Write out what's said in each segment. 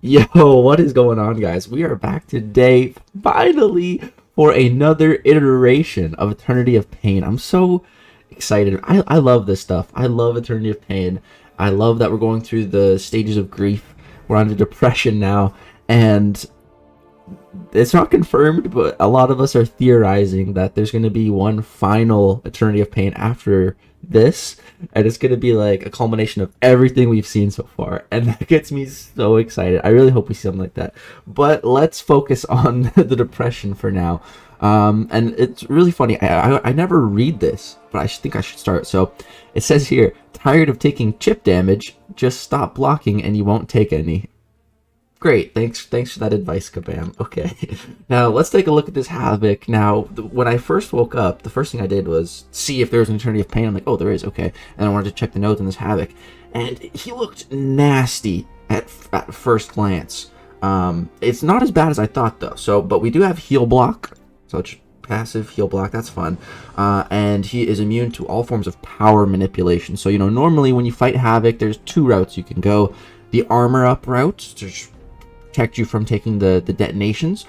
Yo, what is going on, guys? We are back today, finally, for another iteration of Eternity of Pain. I'm so excited. I love this stuff. I love Eternity of Pain. I love that we're going through the stages of grief. We're on to depression now, and it's not confirmed, but a lot of us are theorizing that there's going to be one final Eternity of Pain after this, and it's going to be like a culmination of everything we've seen so far, and that gets me so excited. I really hope we see something like that, but let's focus on the depression for now. And it's really funny. I never read this, but I think I should start. So it says here, tired of taking chip damage? Just stop blocking and you won't take any. Great, thanks for that advice, Kabam. Okay, now let's take a look at this Havok. Now, when I first woke up, the first thing I did was see if there was an Eternity of Pain. I'm like, oh, there is, okay. And I wanted to check the notes on this Havok, and he looked nasty at first glance. It's not as bad as I thought, though. So, but we do have heal block, so it's passive heal block. That's fun. And he is immune to all forms of power manipulation. So, you know, normally when you fight Havok, there's two routes you can go: the armor up route to protect you from taking the detonations,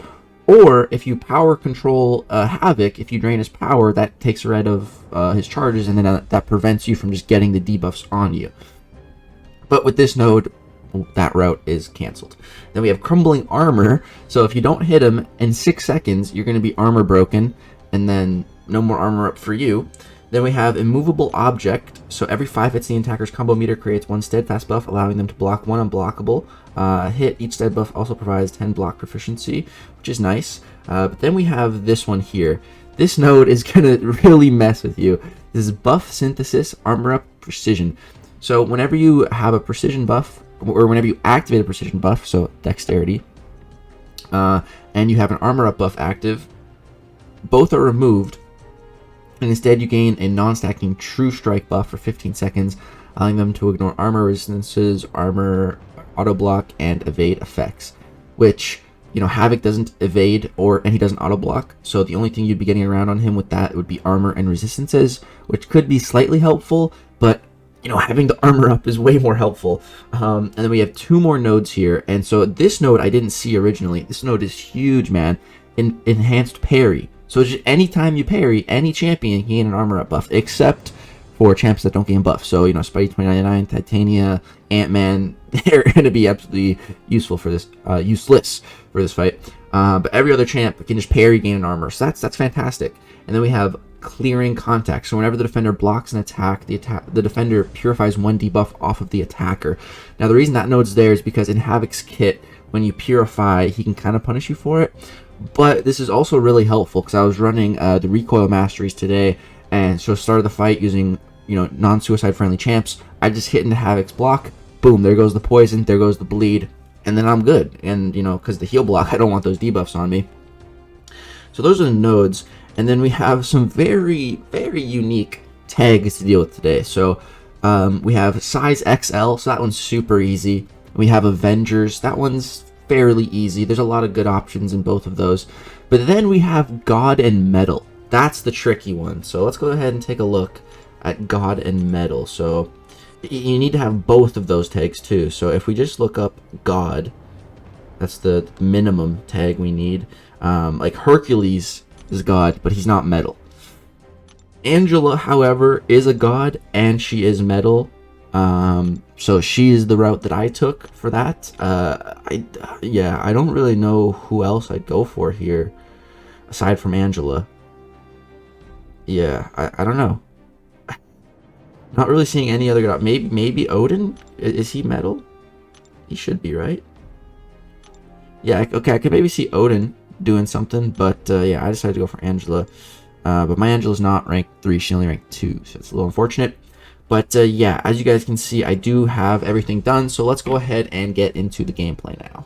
or if you power control Havok, if you drain his power, that takes rid of his charges, and then that prevents you from just getting the debuffs on you. But with this node, that route is cancelled. Then we have crumbling armor, so if you don't hit him in 6 seconds, you're going to be armor broken, and then no more armor up for you. Then we have immovable object, so every 5 hits the attacker's combo meter creates 1 steadfast buff, allowing them to block 1 unblockable. Hit, each stead buff also provides 10 block proficiency, which is nice. But then we have this one here. This node is going to really mess with you. This is buff synthesis, armor up, precision. So whenever you have a precision buff, or whenever you activate a precision buff, so dexterity, and you have an armor up buff active, both are removed, and instead you gain a non-stacking true strike buff for 15 seconds, allowing them to ignore armor resistances, armor auto block, and evade effects. Which, you know, Havok doesn't evade and he doesn't auto block, so the only thing you'd be getting around on him with that would be armor and resistances, which could be slightly helpful, but you know, having the armor up is way more helpful. And then we have 2 more nodes here, and so this node I didn't see originally. This node is huge, man. Enhanced parry. So just anytime you parry any champion, you gain an armor up buff, except for champs that don't gain buff. So, you know, Spidey 2099, Titania, Ant-Man, they're going to be absolutely useful for this, useless for this fight. But every other champ can just parry, gain an armor. So that's fantastic. And then we have clearing contact. So whenever the defender blocks an attack, the defender purifies 1 debuff off of the attacker. Now the reason that node's there is because in Havok's kit, when you purify, he can kind of punish you for it. But this is also really helpful because I was running the recoil masteries today, and so started the fight using, you know, non-suicide friendly champs. I just hit into Havok's block, boom, there goes the poison, there goes the bleed, and then I'm good. And you know, because the heal block, I don't want those debuffs on me. So those are the nodes, and then we have some very, very unique tags to deal with today. So we have size XL, so that one's super easy. We have Avengers, that one's fairly easy. There's a lot of good options in both of those. But then we have God and Metal. That's the tricky one. So let's go ahead and take a look at God and Metal. So you need to have both of those tags too. So if we just look up God, that's the minimum tag we need. Like Hercules is God, but he's not Metal. Angela, however, is a God and she is Metal. So she is the route that I took for that. Yeah, I don't really know who else I'd go for here aside from Angela. Yeah, I don't know. Not really seeing any other god. Maybe Odin? Is he Metal? He should be, right? Yeah, okay, I could maybe see Odin doing something, but yeah, I decided to go for Angela. But my Angela's not rank 3, she's only rank 2, so it's a little unfortunate. But yeah, as you guys can see, I do have everything done, so let's go ahead and get into the gameplay now.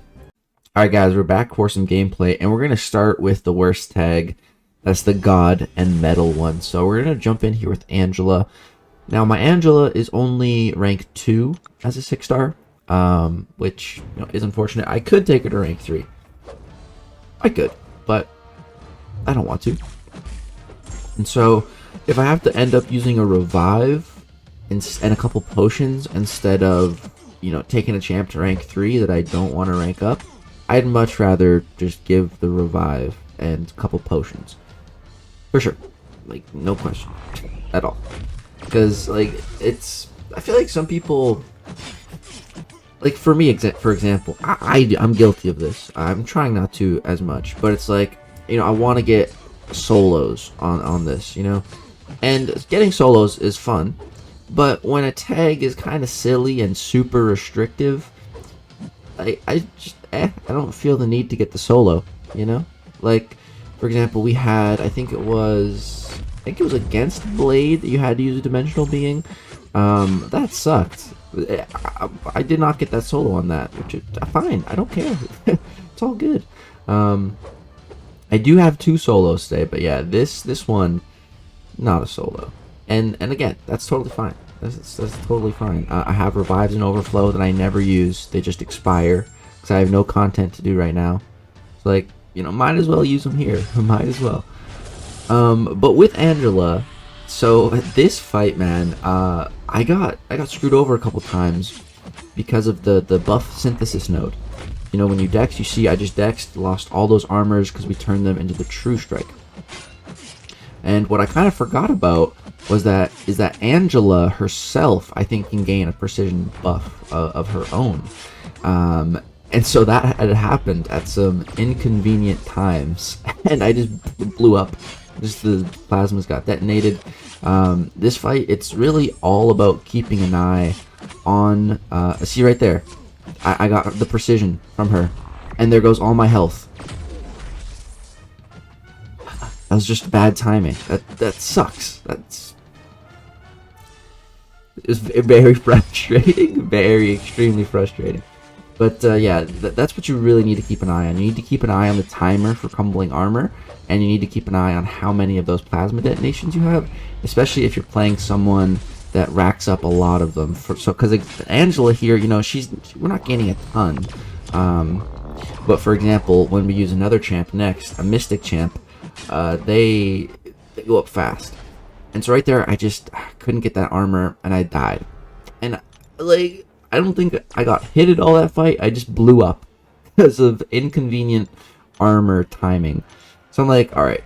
Alright guys, we're back for some gameplay, and we're going to start with the worst tag. That's the God and Metal one. So we're going to jump in here with Angela. Now my Angela is only rank 2 as a 6-star, which, you know, is unfortunate. I could take her to rank 3. I could, but I don't want to. And so if I have to end up using a revive and a couple potions instead of you know, taking a champ to rank 3 that I don't want to rank up, I'd much rather just give the revive and a couple potions. For sure. Like, no question at all. Because, like, it's... I feel like some people... Like, for me, for example, I'm guilty of this. I'm trying not to as much. But it's like, you know, I want to get solos on this, you know? And getting solos is fun. But when a tag is kind of silly and super restrictive, I just, I don't feel the need to get the solo, you know? Like, for example, we had, I think it was against Blade that you had to use a Dimensional Being. That sucked. I did not get that solo on that, which is fine. I don't care. It's all good. I do have 2 solos today, but yeah, this one, not a solo. And again, that's totally fine. That's totally fine. I have revives and overflow that I never use. They just expire because I have no content to do right now. So, like, you know, might as well use them here. Might as well. But with Angela, so this fight, man, I got screwed over a couple times because of the buff synthesis node. You know, when you dex, you see I just dexed, lost all those armors because we turned them into the true strike. And what I kind of forgot about is that Angela herself, I think, can gain a precision buff of her own. And so that had happened at some inconvenient times, and I just blew up. Just the plasmas got detonated. This fight, it's really all about keeping an eye on... see right there, I got the precision from her, and there goes all my health. That was just bad timing. That sucks. It's very frustrating. Very extremely frustrating. But yeah, that's what you really need to keep an eye on. You need to keep an eye on the timer for crumbling armor, and you need to keep an eye on how many of those plasma detonations you have, especially if you're playing someone that racks up a lot of them. Because like, Angela here, you know, we're not gaining a ton. But for example, when we use another champ next, a Mystic champ, they go up fast. And so right there, I just couldn't get that armor, and I died. And like, I don't think I got hit at all that fight. I just blew up because of inconvenient armor timing. So I'm like, all right,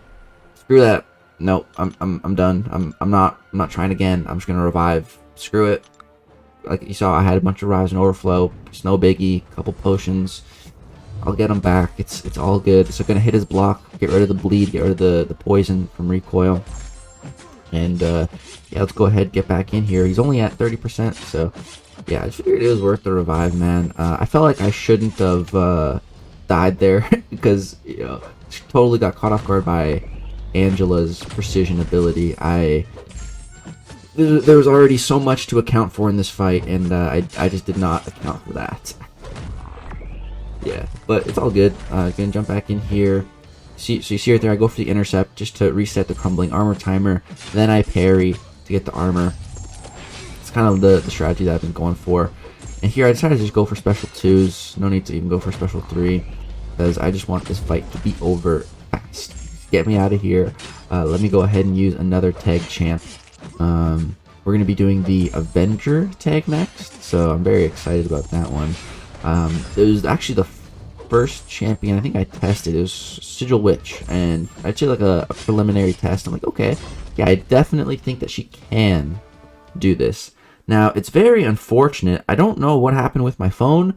screw that. No, I'm done. I'm not trying again. I'm just gonna revive. Screw it. Like you saw, I had a bunch of revives and overflow. It's no biggie. Couple potions. I'll get him back. It's all good. So gonna hit his block. Get rid of the bleed. Get rid of the poison from recoil. And yeah, let's go ahead and get back in here. He's only at 30%, so yeah, I figured it was worth the revive, man. I felt like I shouldn't have died there because, you know, totally got caught off guard by Angela's precision ability. There was already so much to account for in this fight, and I just did not account for that. Yeah, but it's all good. Gonna jump back in here. So you see right there, I go for the intercept just to reset the crumbling armor timer. Then I parry to get the armor. It's kind of the strategy that I've been going for. And here I decided to just go for special 2s. No need to even go for special 3. Because I just want this fight to be over fast. Get me out of here. Let me go ahead and use another tag champ. We're going to be doing the Avenger tag next. So I'm very excited about that one. It was actually the first champion I think I tested. It was Sigil Witch, and I did like a preliminary test. I'm like, okay, yeah, I definitely think that she can do this. Now, it's very unfortunate. I don't know what happened with my phone.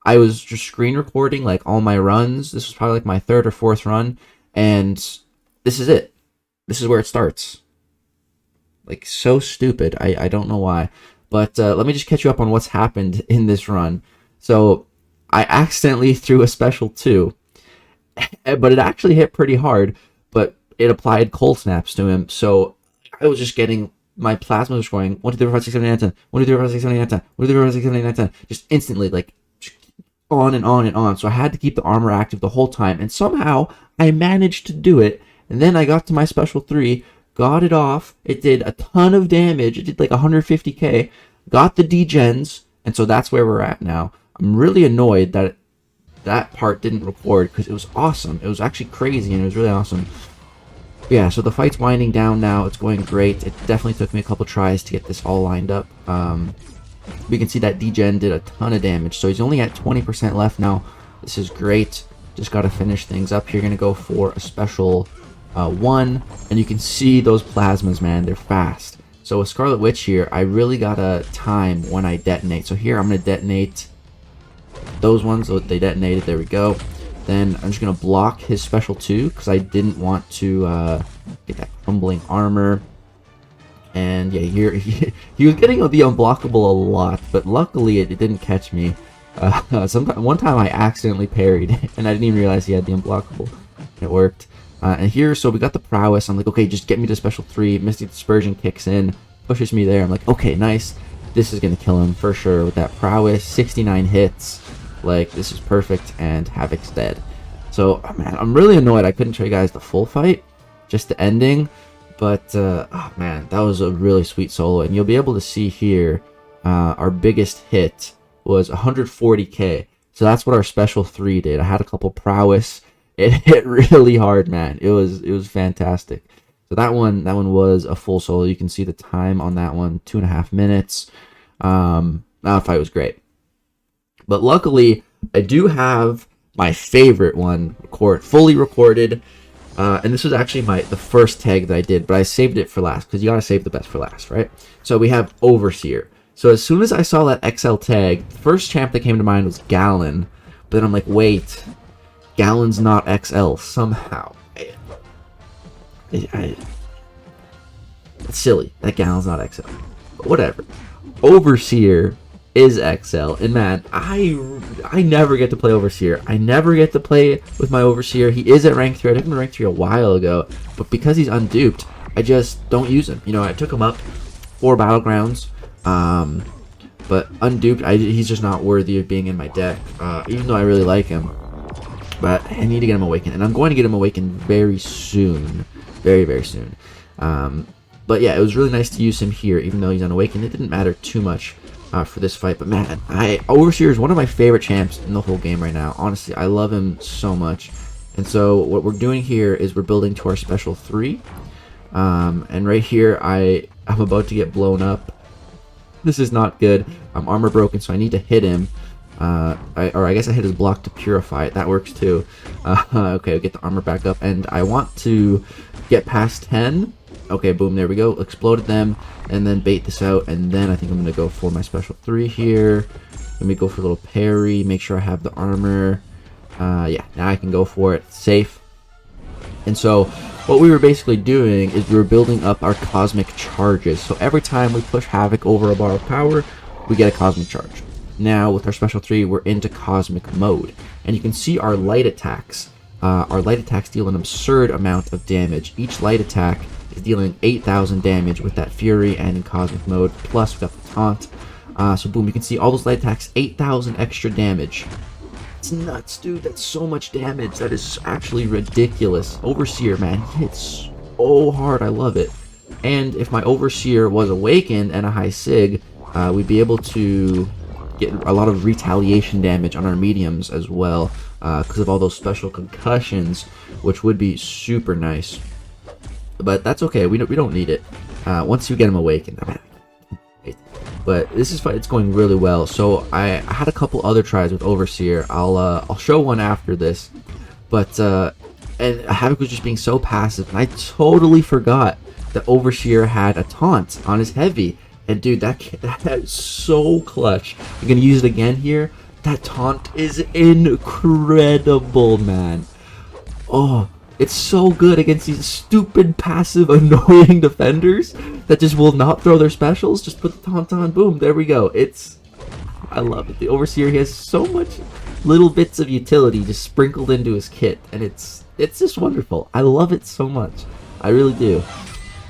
I was just screen recording like all my runs. This was probably like my 3rd or 4th run, and this is it. This is where it starts. Like, so stupid. I don't know why. But let me just catch you up on what's happened in this run. So I accidentally threw a special 2, but it actually hit pretty hard, but it applied cold snaps to him, so I was just getting, my plasma was going 1, 2, 3, 4, 5, 6, 7, 8, 9, 10, 1, 2, 3, 4, 5, 6, 7, 8, 9, 10, 1, 2, 3, 4, 5, 6, 7, 8, 9, 10, just instantly, like, on and on and on. So I had to keep the armor active the whole time, and somehow I managed to do it. And then I got to my special 3, got it off, it did a ton of damage, it did like 150k, got the degens, and so that's where we're at now. I'm really annoyed that that part didn't record because it was awesome. It was actually crazy and it was really awesome. But yeah, so the fight's winding down now. It's going great. It definitely took me a couple tries to get this all lined up. We can see that degen did a ton of damage, so he's only at 20% left now. This is great. Just got to finish things up here. Gonna go for a special 1, and you can see those plasmas, man, they're fast. So with Scarlet Witch here, I really gotta time when I detonate. So here I'm gonna detonate those ones. So they detonated, there we go. Then I'm just gonna block his special 2 because I didn't want to get that crumbling armor. And yeah, here he was getting the unblockable a lot, but luckily it didn't catch me. One time I accidentally parried, and I didn't even realize he had the unblockable. It worked. And here, so we got the prowess. I'm like, okay, just get me to special 3. Misty Dispersion kicks in, pushes me there. I'm like, okay, nice. This is gonna kill him for sure with that prowess. 69 hits. Like, this is perfect, and Havok's dead. So, oh man, I'm really annoyed I couldn't show you guys the full fight, just the ending. But, oh man, that was a really sweet solo. And you'll be able to see here, our biggest hit was 140k. So that's what our special 3 did. I had a couple prowess. It hit really hard, man. It was fantastic. So that one was a full solo. You can see the time on that one, 2.5 minutes. That fight was great. But luckily, I do have my favorite one fully recorded. And this was actually the first tag that I did, but I saved it for last because you gotta save the best for last, right? So we have Overseer. So as soon as I saw that XL tag, the first champ that came to mind was Gallon. But then I'm like, wait, Gallon's not XL somehow. It's silly that Gallon's not XL. But whatever. Overseer is XL, and man, I never get to play Overseer. I never get to play with my Overseer. He is at rank 3. I took him to rank 3 a while ago, but because he's unduped, I just don't use him. You know, I took him up 4 battlegrounds, but unduped, he's just not worthy of being in my deck, even though I really like him. But I need to get him awakened, and I'm going to get him awakened very soon, very, very soon. But yeah, it was really nice to use him here, even though he's unawakened. It didn't matter too much for this fight, but man, Overseer is one of my favorite champs in the whole game right now. Honestly, I love him so much. And so what we're doing here is we're building to our special 3, and right here I'm about to get blown up. This is not good. I'm armor broken, so I need to hit him. I guess I hit his block to purify it. That works too. Okay, I'll get the armor back up, and I want to get past 10. Okay, boom, there we go. Exploded them, and then bait this out, and then I think I'm going to go for my special 3 here. Let me go for a little parry, make sure I have the armor. Yeah, now I can go for it. Safe. And so, what we were basically doing is we were building up our cosmic charges. So every time we push Havok over a bar of power, we get a cosmic charge. Now, with our special 3, we're into cosmic mode. And you can see our light attacks. Our light attacks deal an absurd amount of damage. Each light attack is dealing 8,000 damage with that Fury and in cosmic mode. Plus, we got the taunt. So boom, you can see all those light attacks, 8,000 extra damage. It's nuts, dude. That's so much damage. That is actually ridiculous. Overseer, man, he hits so hard. I love it. And if my Overseer was awakened and a high sig, we'd be able to get a lot of retaliation damage on our mediums as well, because of all those special concussions, which would be super nice. But that's okay. We don't need it. Once you get him awakened. But this is fun. It's going really well. So I had a couple other tries with Overseer. I'll show one after this. But and Havok was just being so passive, and I totally forgot that Overseer had a taunt on his heavy. And dude, that is so clutch. I'm gonna use it again here. That taunt is incredible, man. Oh, it's so good against these stupid, passive, annoying defenders that just will not throw their specials. Just put the taunt on, boom, there we go. I love it. The Overseer, he has so much little bits of utility just sprinkled into his kit, and it's just wonderful. I love it so much. I really do.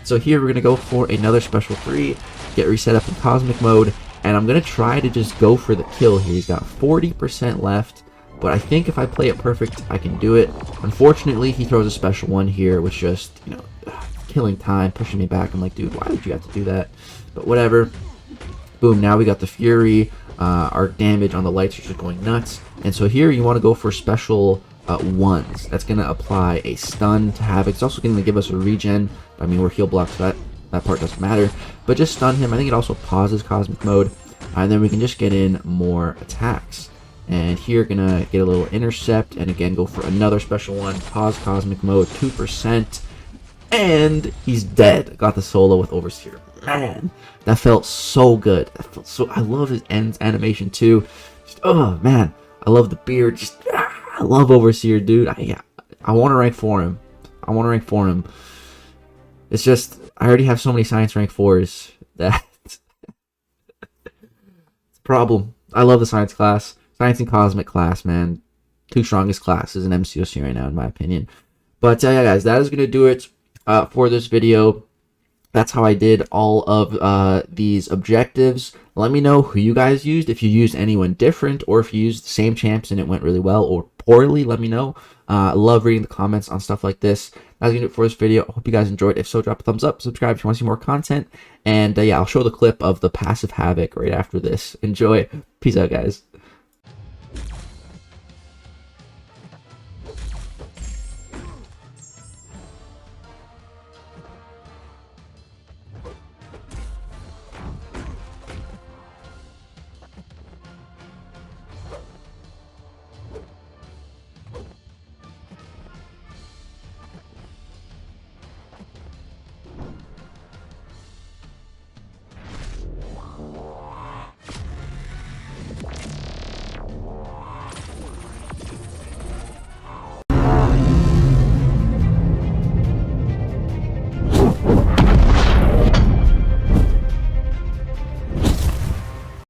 So here we're gonna go for another special 3, get reset up in cosmic mode, and I'm gonna try to just go for the kill here. He's got 40% left. But I think if I play it perfect, I can do it. Unfortunately, he throws a special 1 here, which just, you know, killing time, pushing me back. I'm like, dude, why did you have to do that? But whatever. Boom, now we got the Fury. Our damage on the lights are just going nuts. And so here you want to go for special 1s. That's going to apply a stun to Havok. It's also going to give us a regen. I mean, we're heal blocked, so that part doesn't matter. But just stun him. I think it also pauses cosmic mode. And then we can just get in more attacks. And here, gonna get a little intercept, and again go for another special one. Pause cosmic mode, 2%, and he's dead. Got the solo with Overseer. Man, that felt so good. That felt so. I love his ends animation too. Just, oh man, I love the beard. Just I love Overseer, dude. I want to rank for him. I want to rank for him. It's just I already have so many science rank 4s that it's a problem. I love the science class. Science and Cosmic class, man. Two strongest classes in MCOC right now, in my opinion. But yeah, guys, that is going to do it for this video. That's how I did all of these objectives. Let me know who you guys used, if you used anyone different, or if you used the same champs and it went really well or poorly. Let me know. I love reading the comments on stuff like this. That's going to do it for this video. I hope you guys enjoyed. If so, drop a thumbs up, subscribe if you want to see more content. And yeah, I'll show the clip of the passive Havok right after this. Enjoy. Peace out, guys.